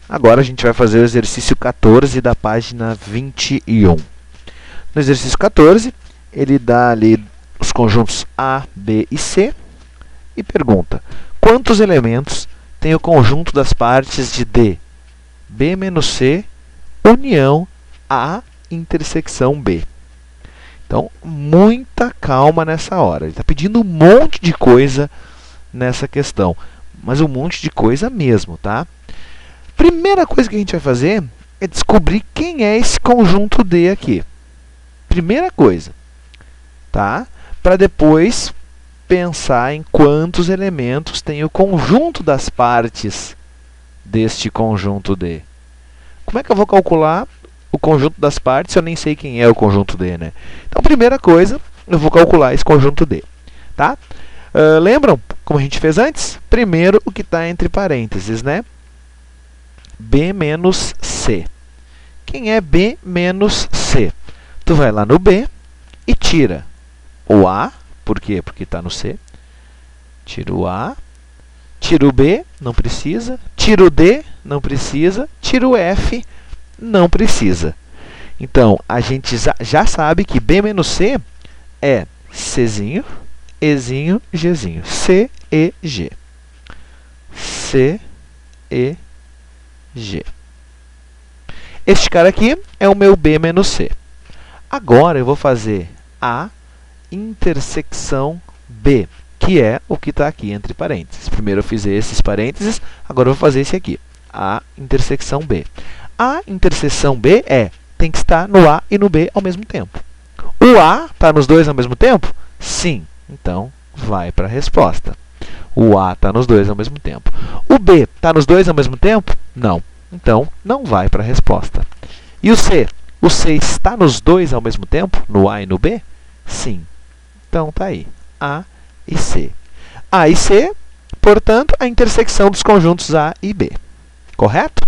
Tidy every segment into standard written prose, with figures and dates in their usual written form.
Agora a gente vai fazer o exercício 14 da página 21. No exercício 14, ele dá ali os conjuntos A, B e C e pergunta: quantos elementos tem o conjunto das partes de D, B menos C, união A, intersecção B? Então, muita calma nessa hora. Ele está pedindo um monte de coisa nessa questão, mas um monte de coisa mesmo, tá? Primeira coisa que a gente vai fazer é descobrir quem é esse conjunto D aqui. Primeira coisa, tá? Para depois pensar em quantos elementos tem o conjunto das partes deste conjunto D. Como é que eu vou calcular o conjunto das partes se eu nem sei quem é o conjunto D, né? Então, primeira coisa, eu vou calcular esse conjunto D, tá? Lembram como a gente fez antes? Primeiro, o que está entre parênteses, né? B menos C. Quem é B menos C? Tu vai lá no B e tira o A. Por quê? Porque está no C. Tira o A. Tira o B, não precisa. Tira o D, não precisa. Tira o F, não precisa. Então, a gente já sabe que B menos C é Czinho, Ezinho, Gzinho. C, E, G. C, E, G. Este cara aqui é o meu B menos C. Agora, eu vou fazer A intersecção B, que é o que está aqui entre parênteses. Primeiro eu fiz esses parênteses, agora eu vou fazer esse aqui. A intersecção B. A interseção B tem que estar no A e no B ao mesmo tempo. O A está nos dois ao mesmo tempo? Sim. Então, vai para a resposta. O A está nos dois ao mesmo tempo. O B está nos dois ao mesmo tempo? Não. Então, não vai para a resposta. E o C? O C está nos dois ao mesmo tempo, no A e no B? Sim. Então, está aí. A e C. A e C, portanto, a intersecção dos conjuntos A e B. Correto?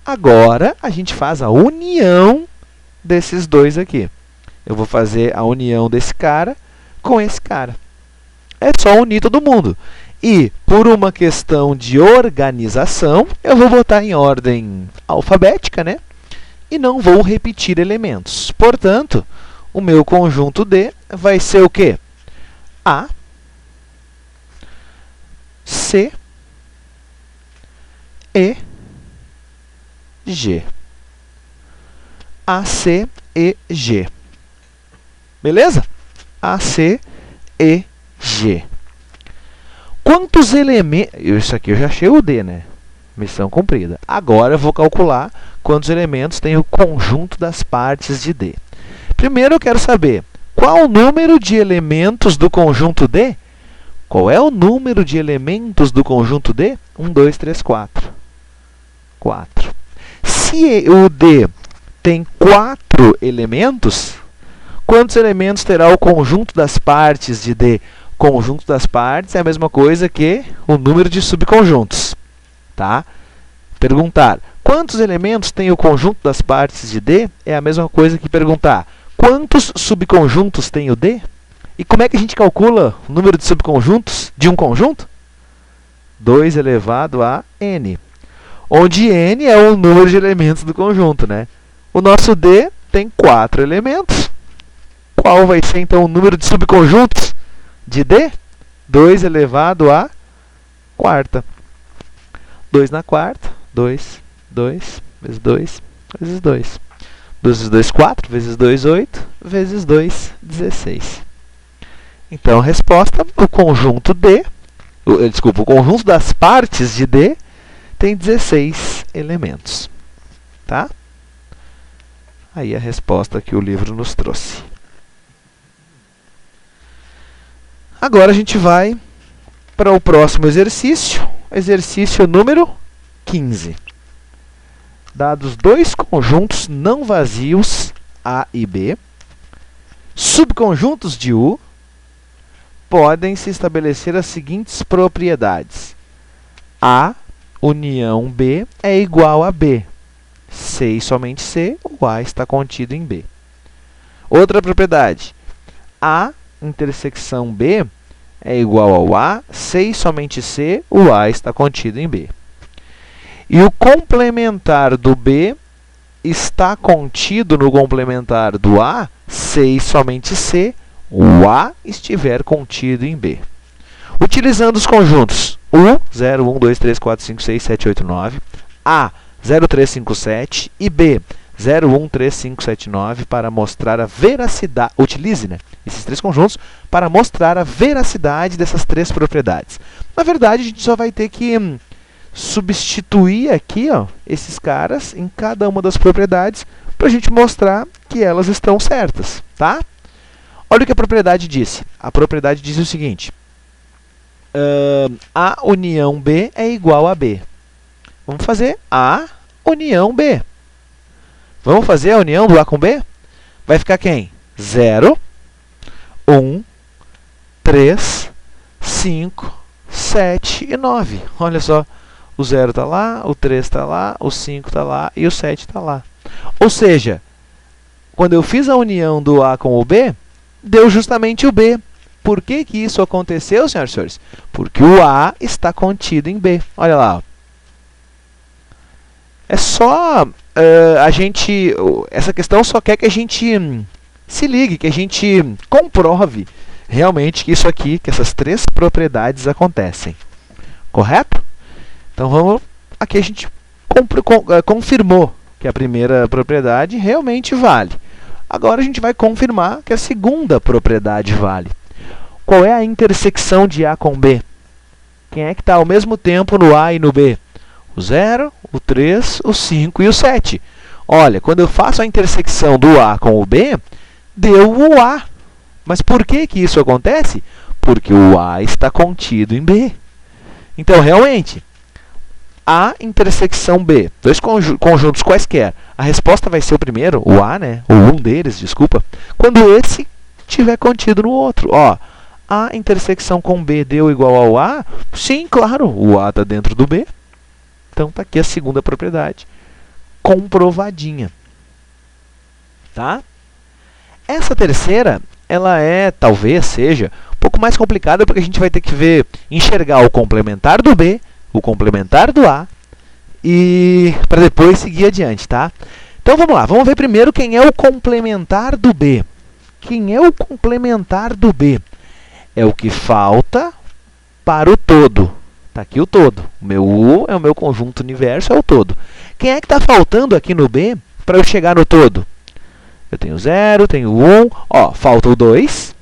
Agora, a gente faz a união desses dois aqui. Eu vou fazer a união desse cara com esse cara. É só unir todo mundo. E, por uma questão de organização, eu vou botar em ordem alfabética, né? E não vou repetir elementos. Portanto, o meu conjunto D vai ser o quê? A, C, E, G. A, C, E, G. Beleza? A, C, E, G. Quantos elementos... Isso aqui eu já achei o D, né? Missão cumprida. Agora eu vou calcular quantos elementos tem o conjunto das partes de D. Primeiro eu quero saber qual o número de elementos do conjunto D. Qual é o número de elementos do conjunto D? 1, 2, 3, 4. 4. Se o D tem 4 elementos, quantos elementos terá o conjunto das partes de D? Conjunto das partes é a mesma coisa que o número de subconjuntos. Tá? Perguntar quantos elementos tem o conjunto das partes de D é a mesma coisa que perguntar quantos subconjuntos tem o D? E como é que a gente calcula o número de subconjuntos de um conjunto? 2 elevado a n, onde n é o número de elementos do conjunto, né? O nosso D tem 4 elementos. Qual vai ser, então, o número de subconjuntos de D? 2 elevado a quarta. 2 na quarta, 2, 2, vezes 2, vezes 2. 2 vezes 2, 4, vezes 2, 8, vezes 2, 16. Então, a resposta, o conjunto D, o conjunto das partes de D tem 16 elementos. Tá? Aí a resposta que o livro nos trouxe. Agora a gente vai para o próximo exercício, exercício número 15. Dados dois conjuntos não vazios, A e B, subconjuntos de U, podem se estabelecer as seguintes propriedades. A união B é igual a B. C e somente C, o A está contido em B. Outra propriedade. A intersecção B é igual ao A, C e somente C, o A está contido em B. E o complementar do B está contido no complementar do A se e somente se o A estiver contido em B. Utilizando os conjuntos U, 0, 1, 2, 3, 4, 5, 6, 7, 8, 9, A, 0, 3, 5, 7 e B, 0, 1, 3, 5, 7, 9 para mostrar a veracidade. Utilize, né, esses três conjuntos para mostrar a veracidade dessas três propriedades. Na verdade, a gente só vai ter que substituir aqui, ó, esses caras em cada uma das propriedades para a gente mostrar que elas estão certas, tá? Olha o que a propriedade disse. A propriedade diz o seguinte: A união B é igual a B. Vamos fazer A união B. Vamos fazer a união do A com B? Vai ficar quem? 0, 1, 3, 5, 7 e 9. Olha só, o 0 está lá, o 3 está lá, o 5 está lá e o 7 está lá. Ou seja, quando eu fiz a união do A com o B, deu justamente o B. Por que que isso aconteceu, senhoras e senhores? Porque o A está contido em B. Olha lá. Ó. É só essa questão só quer que a gente se ligue, que a gente comprove realmente que isso aqui, que essas três propriedades acontecem. Correto? Então vamos, aqui a gente confirmou que a primeira propriedade realmente vale. Agora a gente vai confirmar que a segunda propriedade vale. Qual é a intersecção de A com B? Quem é que está ao mesmo tempo no A e no B? O 0, o 3, o 5 e o 7. Olha, quando eu faço a intersecção do A com o B, deu o A. Mas por que que isso acontece? Porque o A está contido em B. Então, realmente, A intersecção B, dois conjuntos quaisquer, a resposta vai ser o primeiro, o A, né? Ou um deles, desculpa, quando esse estiver contido no outro. Ó, A intersecção com B deu igual ao A? Sim, claro, o A está dentro do B. Então, está aqui a segunda propriedade, comprovadinha. Tá? Essa terceira, ela talvez seja um pouco mais complicada, porque a gente vai ter que enxergar o complementar do B, o complementar do A, e para depois seguir adiante, tá? Então, vamos lá. Vamos ver primeiro quem é o complementar do B. Quem é o complementar do B? É o que falta para o todo. Está aqui o todo. O meu U é o meu conjunto universo, é o todo. Quem é que está faltando aqui no B para eu chegar no todo? Eu tenho 0, tenho 1, ó, falta o 2,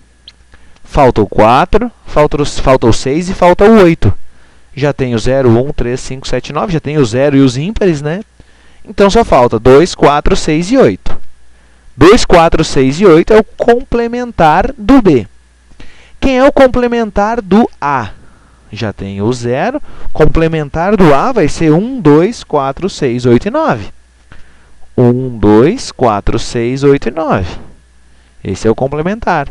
falta o 4, falta o 6 e falta o 8. Já tenho 0, 1, 3, 5, 7, 9, já tenho o 0 e os ímpares, né? Então, só falta 2, 4, 6 e 8. 2, 4, 6 e 8 é o complementar do B. Quem é o complementar do A? Já tenho o 0. Complementar do A vai ser 1, 2, 4, 6, 8 e 9. 1, 2, 4, 6, 8 e 9. Esse é o complementar.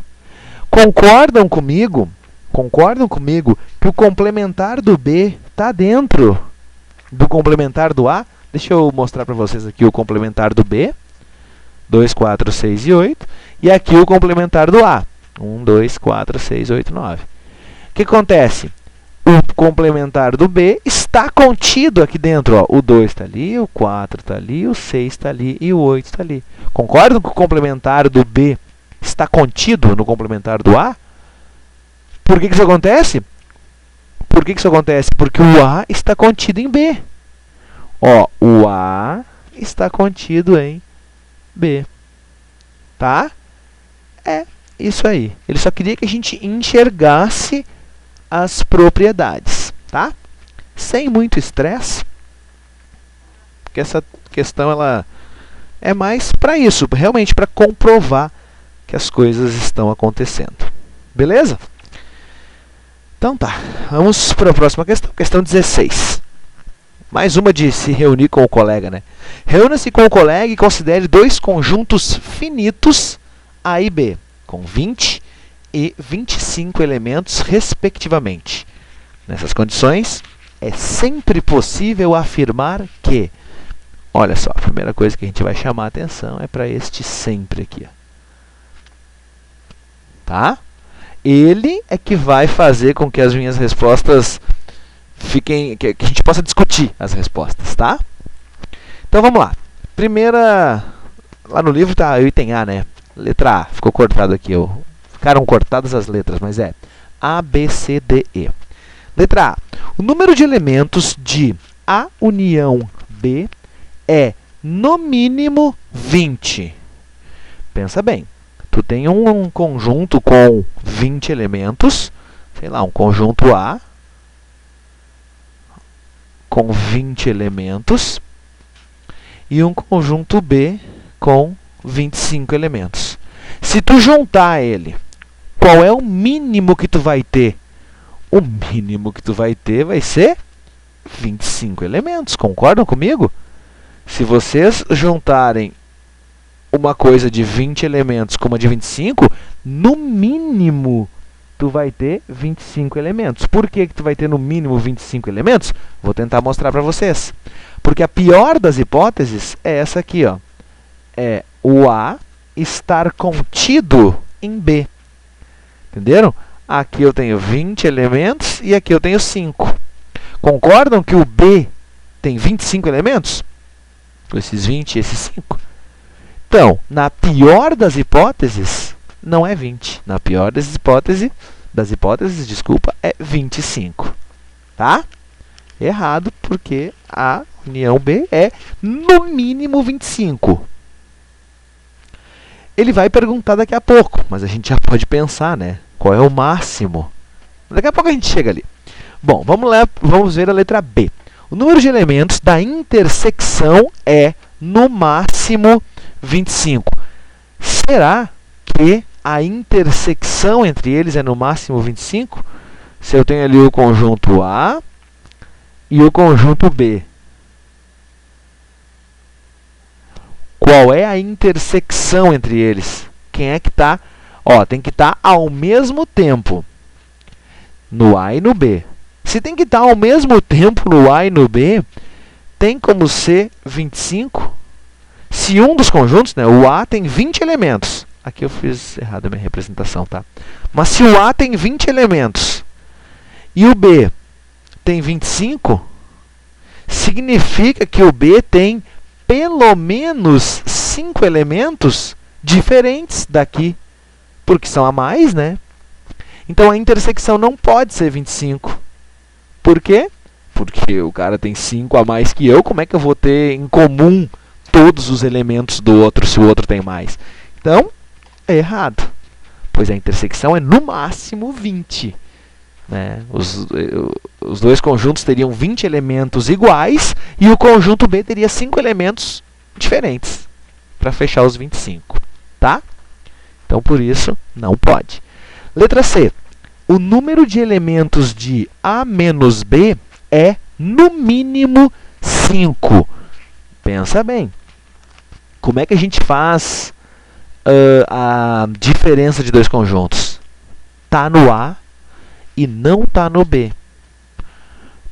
Concordam comigo que o complementar do B está dentro do complementar do A? Deixa eu mostrar para vocês aqui o complementar do B. 2, 4, 6 e 8. E aqui o complementar do A. 1, 2, 4, 6, 8, 9. O que acontece? O complementar do B está contido aqui dentro. Ó. O 2 está ali, o 4 está ali, o 6 está ali e o 8 está ali. Concordam que o complementar do B está contido no complementar do A? Por que isso acontece? Por que isso acontece? Porque o A está contido em B. Ó, o A está contido em B. Tá? É isso aí. Ele só queria que a gente enxergasse as propriedades, tá? Sem muito estresse, porque essa questão ela é mais para isso, realmente para comprovar que as coisas estão acontecendo. Beleza? Então tá, vamos para a próxima questão, questão 16. Mais uma de se reunir com o colega, né? Reúna-se com o colega e considere dois conjuntos finitos A e B, com 20 e 25 elementos, respectivamente. Nessas condições, é sempre possível afirmar que... Olha só, a primeira coisa que a gente vai chamar a atenção é para este sempre aqui. Ó. Tá? Ele é que vai fazer com que as minhas respostas que a gente possa discutir as respostas, tá? Então vamos lá. Primeira, lá no livro tá o item A, né? Letra A, ficou cortado aqui, ficaram cortadas as letras, mas é A, B, C, D, E. Letra A. O número de elementos de A união B é, no mínimo, 20. Pensa bem. Tu tem um conjunto com 20 elementos, sei lá, um conjunto A com 20 elementos e um conjunto B com 25 elementos. Se tu juntar ele, qual é o mínimo que tu vai ter? O mínimo que tu vai ter vai ser 25 elementos. Concordam comigo? Se vocês juntarem uma coisa de 20 elementos com uma de 25, no mínimo tu vai ter 25 elementos. Por que tu vai ter no mínimo 25 elementos? Vou tentar mostrar para vocês. Porque a pior das hipóteses é essa aqui, ó. É o A estar contido em B. Entenderam? Aqui eu tenho 20 elementos e aqui eu tenho 5. Concordam que o B tem 25 elementos? Esses 20 e esses 5. Então, na pior das hipóteses, não é 20. Na pior das hipóteses, desculpa, é 25. Tá? Errado, porque a união B é no mínimo 25. Ele vai perguntar daqui a pouco, mas a gente já pode pensar, né? Qual é o máximo? Daqui a pouco a gente chega ali. Bom, vamos lá, vamos ver a letra B. O número de elementos da intersecção é, no máximo, 25. Será que a intersecção entre eles é no máximo 25? Se eu tenho ali o conjunto A e o conjunto B. Qual é a intersecção entre eles? Quem é que está? Ó, tem que estar ao mesmo tempo no A e no B. Se tem que estar ao mesmo tempo no A e no B, tem como ser 25? Se um dos conjuntos, né, o A tem 20 elementos. Aqui eu fiz errado a minha representação, tá? Mas se o A tem 20 elementos e o B tem 25, significa que o B tem pelo menos 5 elementos diferentes daqui, porque são a mais, né? Então a intersecção não pode ser 25. Por quê? Porque o cara tem 5 a mais que eu, como é que eu vou ter em comum todos os elementos do outro se o outro tem mais? Então, é errado, pois a intersecção é no máximo 20. Né? Os dois conjuntos teriam 20 elementos iguais e o conjunto B teria 5 elementos diferentes para fechar os 25. Tá? Então, por isso, não pode. Letra C. O número de elementos de A menos B é, no mínimo, 5. Pensa bem. Como é que a gente faz a diferença de dois conjuntos? Está no A e não está no B.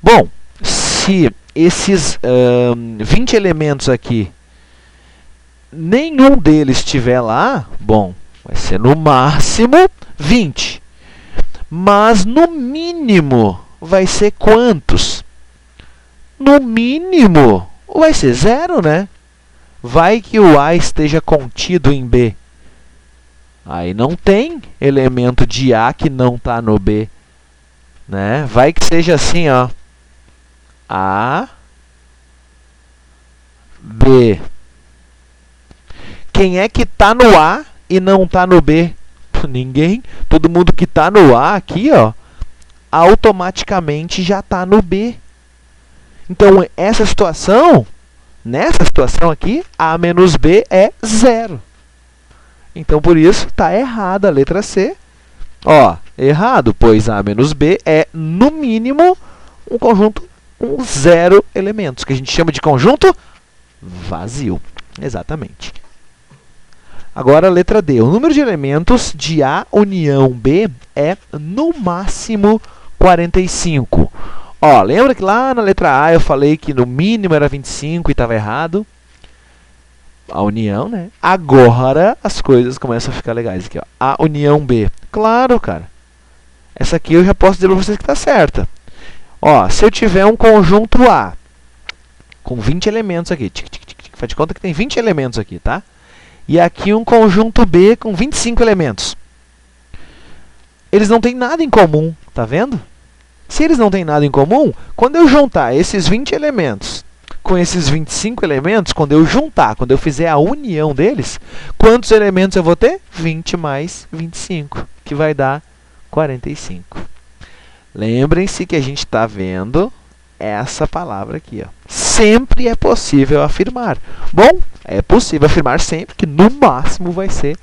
Bom, se esses 20 elementos aqui, nenhum deles estiver lá, bom, vai ser no máximo 20. Mas no mínimo vai ser quantos? No mínimo vai ser 0, né? Vai que o A esteja contido em B. Aí não tem elemento de A que não está no B. Né? Vai que seja assim, ó. A, B. Quem é que está no A e não está no B? Ninguém. Todo mundo que está no A aqui, ó, automaticamente já está no B. Então, nessa situação aqui, A menos B é 0. Então, por isso, está errada a letra C. Ó, errado, pois A menos B é, no mínimo, um conjunto com 0 elementos, que a gente chama de conjunto vazio. Exatamente. Agora, a letra D. O número de elementos de A união B é, no máximo, 45. Ó, lembra que lá na letra A eu falei que no mínimo era 25 e estava errado? A união, né? Agora as coisas começam a ficar legais aqui, ó. A união B. Claro, cara. Essa aqui eu já posso dizer para vocês que está certa. Ó, se eu tiver um conjunto A com 20 elementos aqui, faz de conta que tem 20 elementos aqui, tá? E aqui um conjunto B com 25 elementos. Eles não têm nada em comum, tá vendo? Se eles não têm nada em comum, quando eu juntar esses 20 elementos com esses 25 elementos, quando eu juntar, quando eu fizer a união deles, quantos elementos eu vou ter? 20 mais 25, que vai dar 45. Lembrem-se que a gente está vendo essa palavra aqui, ó. Sempre é possível afirmar. Bom, é possível afirmar sempre que no máximo vai ser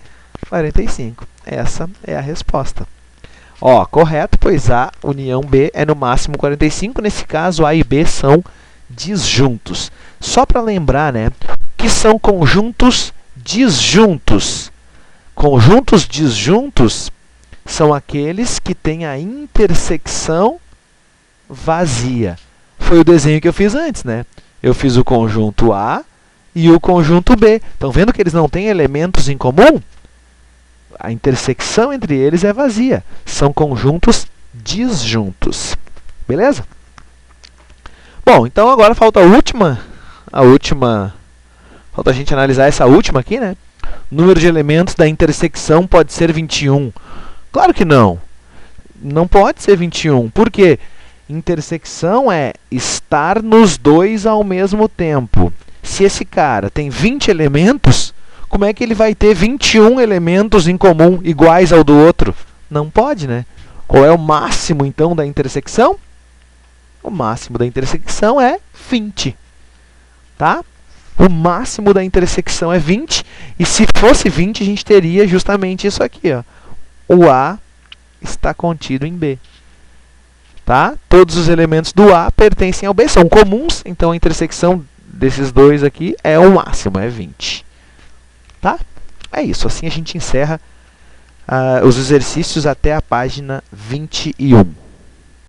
45. Essa é a resposta. Ó, correto, pois A união B é no máximo 45. Nesse caso, A e B são disjuntos. Só para lembrar, né, que são conjuntos disjuntos. Conjuntos disjuntos são aqueles que têm a intersecção vazia. Foi o desenho que eu fiz antes, né? Eu fiz o conjunto A e o conjunto B. Estão vendo que eles não têm elementos em comum? A intersecção entre eles é vazia. São conjuntos disjuntos. Beleza? Bom, então agora falta falta a gente analisar essa última aqui, né? O número de elementos da intersecção pode ser 21. Claro que não. Não pode ser 21. Por quê? Intersecção é estar nos dois ao mesmo tempo. Se esse cara tem 20 elementos, como é que ele vai ter 21 elementos em comum iguais ao do outro? Não pode, né? Qual é o máximo, então, da intersecção? O máximo da intersecção é 20. Tá? O máximo da intersecção é 20. E se fosse 20, a gente teria justamente isso aqui, ó. O A está contido em B. Tá? Todos os elementos do A pertencem ao B, são comuns, então a intersecção desses dois aqui é o máximo, é 20. Tá? É isso, assim a gente encerra os exercícios até a página 21.